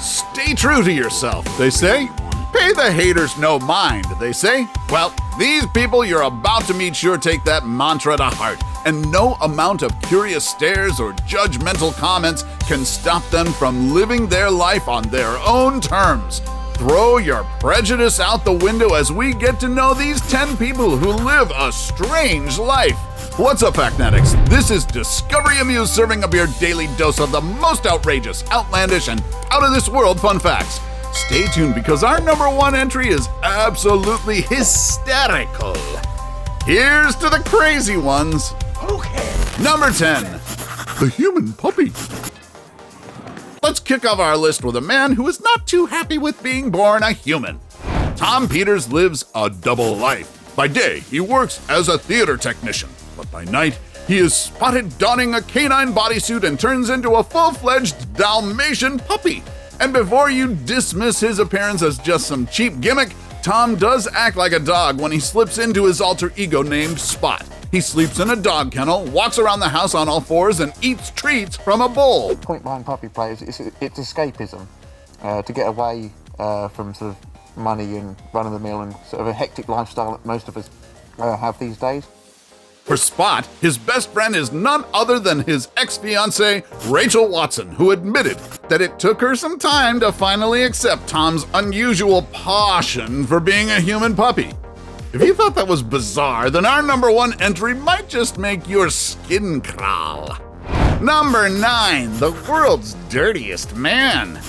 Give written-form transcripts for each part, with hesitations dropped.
Stay true to yourself, they say. Pay the haters no mind, they say. Well, these people you're about to meet sure take that mantra to heart, and no amount of curious stares or judgmental comments can stop them from living their life on their own terms. Throw your prejudice out the window as we get to know these 10 people who live a strange life. What's up, Factnetics? This is Discovery Amuse serving up your daily dose of the most outrageous, outlandish, and out-of-this-world fun facts. Stay tuned because our number one entry is absolutely hysterical. Here's to the crazy ones. Okay. Number 10, the human puppy. Let's kick off our list with a man who is not too happy with being born a human. Tom Peters lives a double life. By day, he works as a theater technician, but by night, he is spotted donning a canine bodysuit and turns into a full-fledged Dalmatian puppy. And before you dismiss his appearance as just some cheap gimmick, Tom does act like a dog when he slips into his alter ego named Spot. He sleeps in a dog kennel, walks around the house on all fours, and eats treats from a bowl. The point behind puppy play is it's escapism, to get away from sort of money and run-of-the-mill and sort of a hectic lifestyle that most of us have these days. For Spot, his best friend is none other than his ex-fiancée, Rachel Watson, who admitted that it took her some time to finally accept Tom's unusual passion for being a human puppy. If you thought that was bizarre, then our number one entry might just make your skin crawl. Number 9, the world's dirtiest man.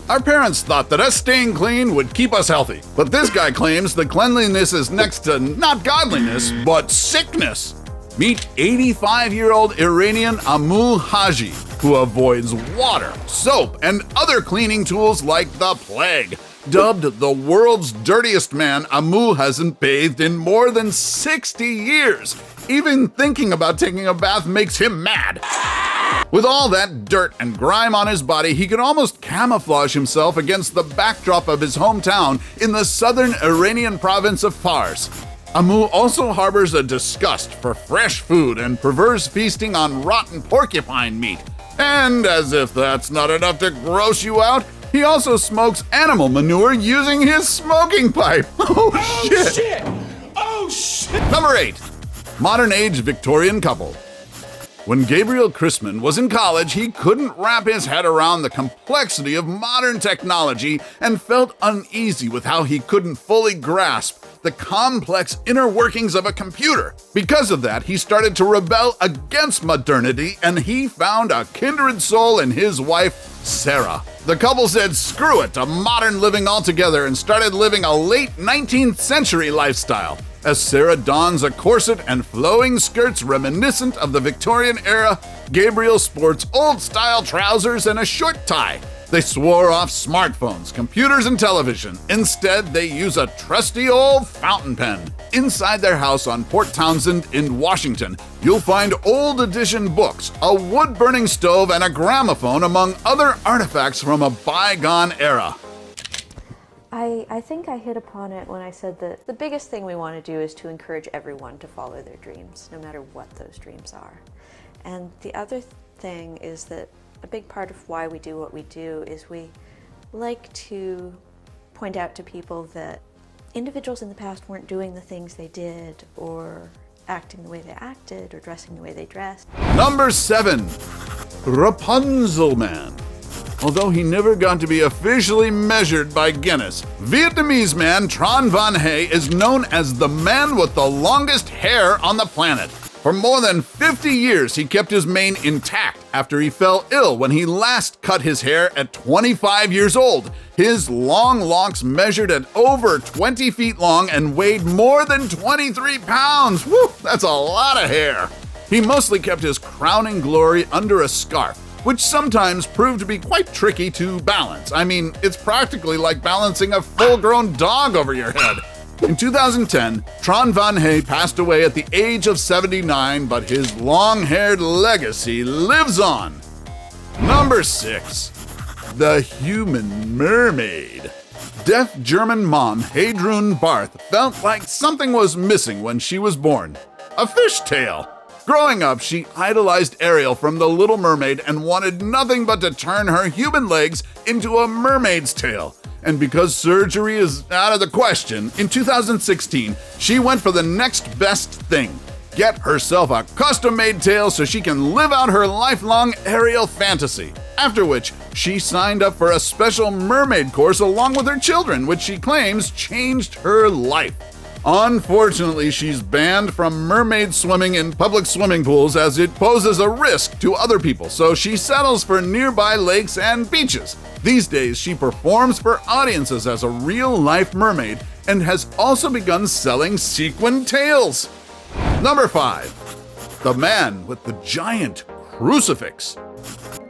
Our parents thought that us staying clean would keep us healthy, but this guy claims that cleanliness is next to not godliness, but sickness. Meet 85-year-old Iranian Amuse Haji, who avoids water, soap, and other cleaning tools like the plague. Dubbed the world's dirtiest man, Amuse hasn't bathed in more than 60 years. Even thinking about taking a bath makes him mad. With all that dirt and grime on his body, he can almost camouflage himself against the backdrop of his hometown in the southern Iranian province of Fars. Amuse also harbors a disgust for fresh food and prefers feasting on rotten porcupine meat. And as if that's not enough to gross you out, he also smokes animal manure using his smoking pipe. Oh, shit! Oh, shit! Number 8, modern-age Victorian couple. When Gabriel Chrisman was in college, he couldn't wrap his head around the complexity of modern technology and felt uneasy with how he couldn't fully grasp the complex inner workings of a computer. Because of that, he started to rebel against modernity, and he found a kindred soul in his wife, Sarah. The couple said screw it to modern living altogether and started living a late 19th century lifestyle. As Sarah dons a corset and flowing skirts reminiscent of the Victorian era, Gabriel sports old-style trousers and a short tie. They swore off smartphones, computers, and television. Instead, they use a trusty old fountain pen. Inside their house on Port Townsend in Washington, you'll find old edition books, a wood-burning stove, and a gramophone, among other artifacts from a bygone era. I think I hit upon it when I said that the biggest thing we want to do is to encourage everyone to follow their dreams, no matter what those dreams are. And the other thing is that a big part of why we do what we do is we like to point out to people that individuals in the past weren't doing the things they did, or acting the way they acted, or dressing the way they dressed. Number 7, Rapunzel Man. Although he never got to be officially measured by Guinness, Vietnamese man Tran Van Hay is known as the man with the longest hair on the planet. For more than 50 years, he kept his mane intact after he fell ill when he last cut his hair at 25 years old. His long locks measured at over 20 feet long and weighed more than 23 pounds. Woo, that's a lot of hair. He mostly kept his crowning glory under a scarf, which sometimes proved to be quite tricky to balance. I mean, it's practically like balancing a full-grown dog over your head. In 2010, Tran Van Hay passed away at the age of 79, but his long-haired legacy lives on. Number 6, the human mermaid. Deaf German mom Heidrun Barth felt like something was missing when she was born. A fishtail. Growing up, she idolized Ariel from The Little Mermaid and wanted nothing but to turn her human legs into a mermaid's tail. And because surgery is out of the question, in 2016, she went for the next best thing. Get herself a custom-made tail so she can live out her lifelong Ariel fantasy. After which, she signed up for a special mermaid course along with her children, which she claims changed her life. Unfortunately, she's banned from mermaid swimming in public swimming pools as it poses a risk to other people, so she settles for nearby lakes and beaches. These days, she performs for audiences as a real-life mermaid and has also begun selling sequin tails. Number 5. The man with the giant crucifix.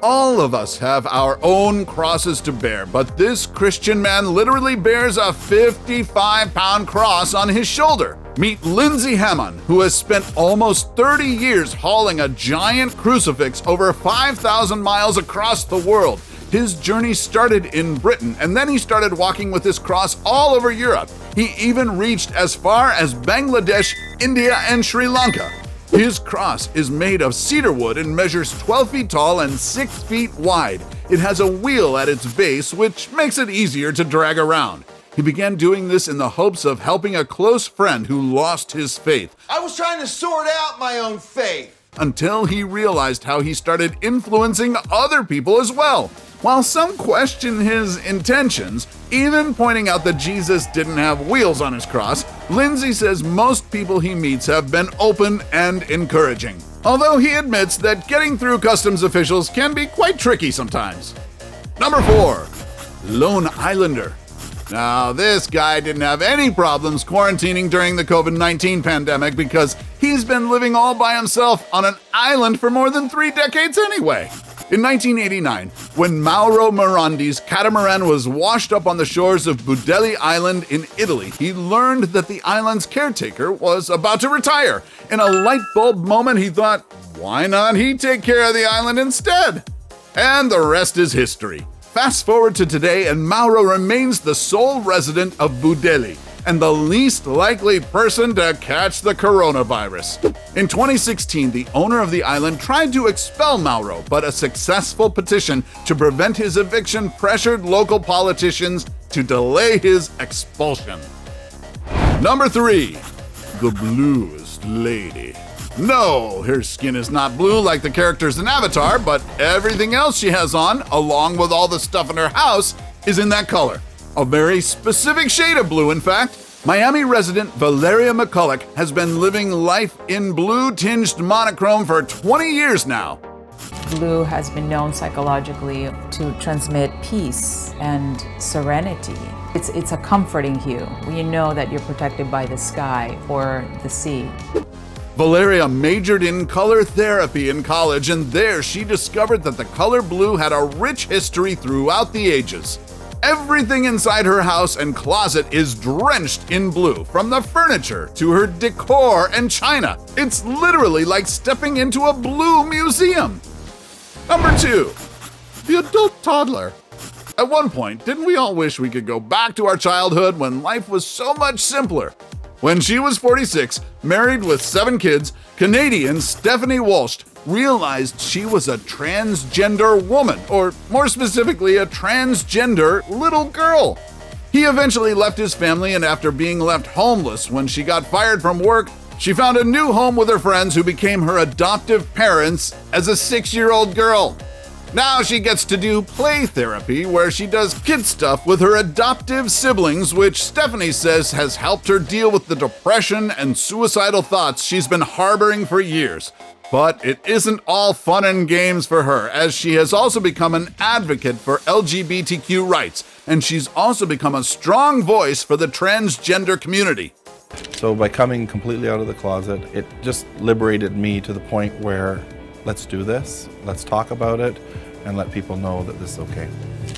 All of us have our own crosses to bear, but this Christian man literally bears a 55-pound cross on his shoulder. Meet Lindsay Hammond, who has spent almost 30 years hauling a giant crucifix over 5,000 miles across the world. His journey started in Britain, and then he started walking with this cross all over Europe. He even reached as far as Bangladesh, India, and Sri Lanka. His cross is made of cedar wood and measures 12 feet tall and 6 feet wide. It has a wheel at its base, which makes it easier to drag around. He began doing this in the hopes of helping a close friend who lost his faith. I was trying to sort out my own faith. Until he realized how he started influencing other people as well. While some question his intentions, even pointing out that Jesus didn't have wheels on his cross, Lindsay says most people he meets have been open and encouraging. Although he admits that getting through customs officials can be quite tricky sometimes. Number 4. Lone Islander. Now, this guy didn't have any problems quarantining during the COVID-19 pandemic because he's been living all by himself on an island for more than 3 decades anyway. In 1989, when Mauro Morandi's catamaran was washed up on the shores of Budeli Island in Italy, he learned that the island's caretaker was about to retire. In a light bulb moment, he thought, why not he take care of the island instead? And the rest is history. Fast forward to today, and Mauro remains the sole resident of Budeli and the least likely person to catch the coronavirus. In 2016, the owner of the island tried to expel Mauro, but a successful petition to prevent his eviction pressured local politicians to delay his expulsion. Number 3. The Bluest Lady. No, her skin is not blue like the characters in Avatar, but everything else she has on, along with all the stuff in her house, is in that color. A very specific shade of blue, in fact. Miami resident Valeria McCulloch has been living life in blue-tinged monochrome for 20 years now. Blue has been known psychologically to transmit peace and serenity. It's a comforting hue. You know that you're protected by the sky or the sea. Valeria majored in color therapy in college, and there she discovered that the color blue had a rich history throughout the ages. Everything inside her house and closet is drenched in blue, from the furniture to her decor and china. It's literally like stepping into a blue museum. Number 2. The Adult Toddler. At one point, didn't we all wish we could go back to our childhood when life was so much simpler? When she was 46, married with 7 kids, Canadian Stephanie Walsh realized she was a transgender woman, or more specifically, a transgender little girl. He eventually left his family, and after being left homeless when she got fired from work, she found a new home with her friends who became her adoptive parents as a 6-year-old girl. Now she gets to do play therapy where she does kid stuff with her adoptive siblings, which Stephanie says has helped her deal with the depression and suicidal thoughts she's been harboring for years. But it isn't all fun and games for her, as she has also become an advocate for LGBTQ rights, and she's also become a strong voice for the transgender community. So by coming completely out of the closet, it just liberated me to the point where let's do this, let's talk about it, and let people know that this is okay.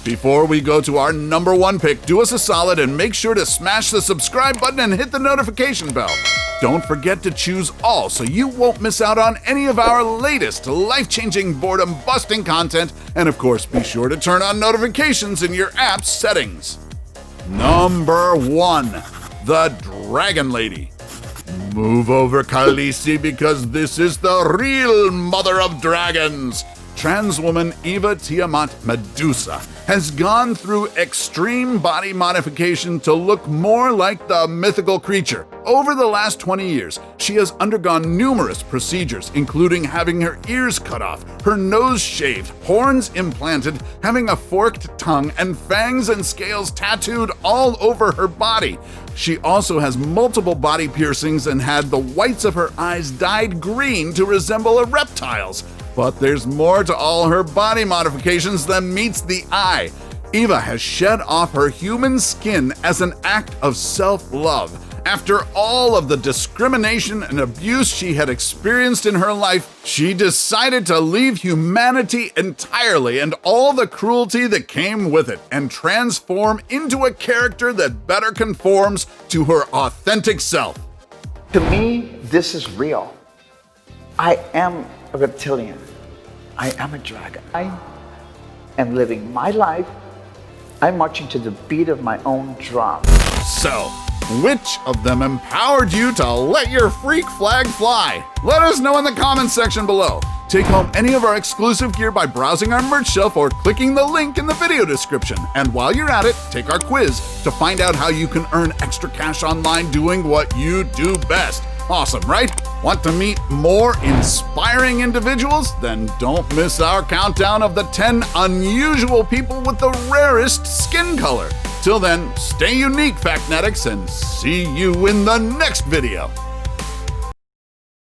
Before we go to our number 1 pick, do us a solid and make sure to smash the subscribe button and hit the notification bell. Don't forget to choose all so you won't miss out on any of our latest life-changing, boredom-busting content, and of course, be sure to turn on notifications in your app's settings. Number 1. The Dragon Lady. Move over, Khaleesi, because this is the real mother of dragons. Trans woman Eva Tiamat Medusa has gone through extreme body modification to look more like the mythical creature. Over the last 20 years, she has undergone numerous procedures, including having her ears cut off, her nose shaved, horns implanted, having a forked tongue, and fangs and scales tattooed all over her body. She also has multiple body piercings and had the whites of her eyes dyed green to resemble a reptile's. But there's more to all her body modifications than meets the eye. Eva has shed off her human skin as an act of self-love. After all of the discrimination and abuse she had experienced in her life, she decided to leave humanity entirely and all the cruelty that came with it and transform into a character that better conforms to her authentic self. To me, this is real. I am a reptilian. I am a dragon. I am living my life. I'm marching to the beat of my own drum. So, which of them empowered you to let your freak flag fly? Let us know in the comments section below. Take home any of our exclusive gear by browsing our merch shelf or clicking the link in the video description. And while you're at it, take our quiz to find out how you can earn extra cash online doing what you do best. Awesome, right? Want to meet more inspiring individuals? Then don't miss our countdown of the 10 unusual people with the rarest skin color. Till then, stay unique, Factnetics, and see you in the next video.